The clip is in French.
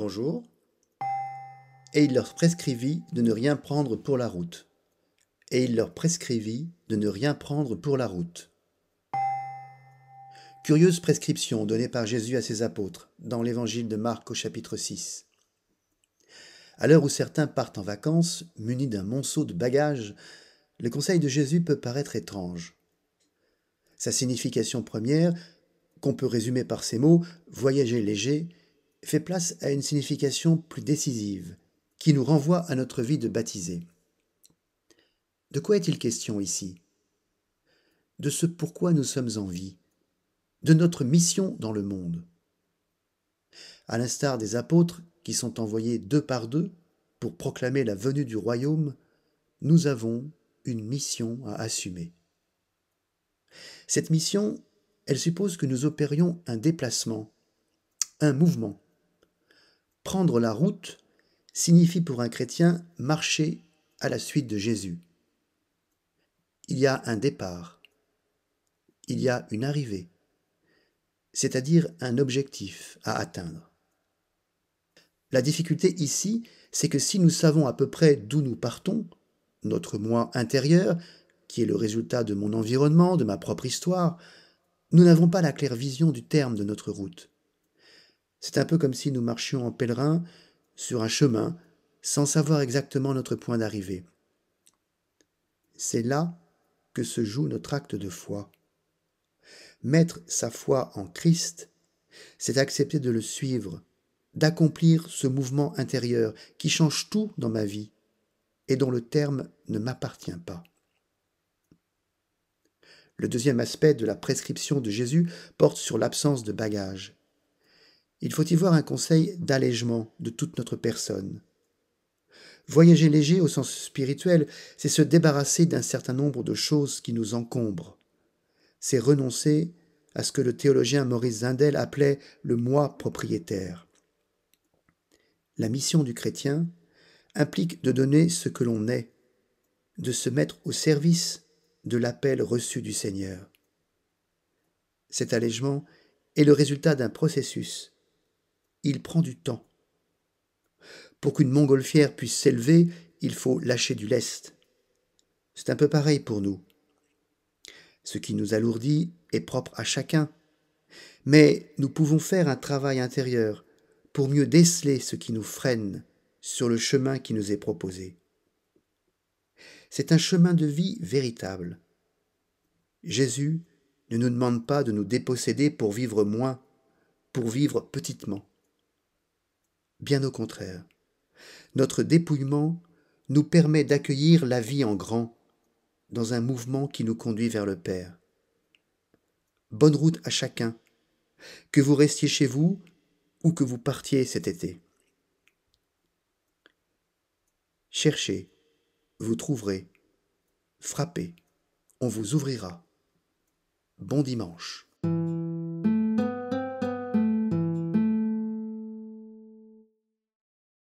bonjour, et il leur prescrivit de ne rien prendre pour la route. Et il leur prescrivit de ne rien prendre pour la route. Curieuse prescription donnée par Jésus à ses apôtres dans l'évangile de Marc au chapitre 6. À l'heure où certains partent en vacances, munis d'un monceau de bagages, le conseil de Jésus peut paraître étrange. Sa signification première, qu'on peut résumer par ces mots « voyager léger », fait place à une signification plus décisive, qui nous renvoie à notre vie de baptisé. De quoi est-il question ici? De ce pourquoi nous sommes en vie, de notre mission dans le monde. À l'instar des apôtres qui sont envoyés 2 par 2 pour proclamer la venue du royaume, nous avons une mission à assumer. Cette mission, elle suppose que nous opérions un déplacement, un mouvement. Prendre la route signifie pour un chrétien marcher à la suite de Jésus. Il y a un départ, il y a une arrivée, c'est-à-dire un objectif à atteindre. La difficulté ici, c'est que si nous savons à peu près d'où nous partons, notre moi intérieur, qui est le résultat de mon environnement, de ma propre histoire, nous n'avons pas la claire vision du terme de notre route. C'est un peu comme si nous marchions en pèlerin sur un chemin sans savoir exactement notre point d'arrivée. C'est là que se joue notre acte de foi. Mettre sa foi en Christ, c'est accepter de le suivre, d'accomplir ce mouvement intérieur qui change tout dans ma vie et dont le terme ne m'appartient pas. Le deuxième aspect de la prescription de Jésus porte sur l'absence de bagages. Il faut y voir un conseil d'allègement de toute notre personne. Voyager léger au sens spirituel, c'est se débarrasser d'un certain nombre de choses qui nous encombrent. C'est renoncer à ce que le théologien Maurice Zindel appelait le moi propriétaire. La mission du chrétien implique de donner ce que l'on est, de se mettre au service de l'appel reçu du Seigneur. Cet allègement est le résultat d'un processus. Il prend du temps. Pour qu'une montgolfière puisse s'élever, il faut lâcher du lest. C'est un peu pareil pour nous. Ce qui nous alourdit est propre à chacun, mais nous pouvons faire un travail intérieur pour mieux déceler ce qui nous freine sur le chemin qui nous est proposé. C'est un chemin de vie véritable. Jésus ne nous demande pas de nous déposséder pour vivre moins, pour vivre petitement. Bien au contraire, notre dépouillement nous permet d'accueillir la vie en grand, dans un mouvement qui nous conduit vers le Père. Bonne route à chacun, que vous restiez chez vous ou que vous partiez cet été. Cherchez, vous trouverez. Frappez, on vous ouvrira. Bon dimanche.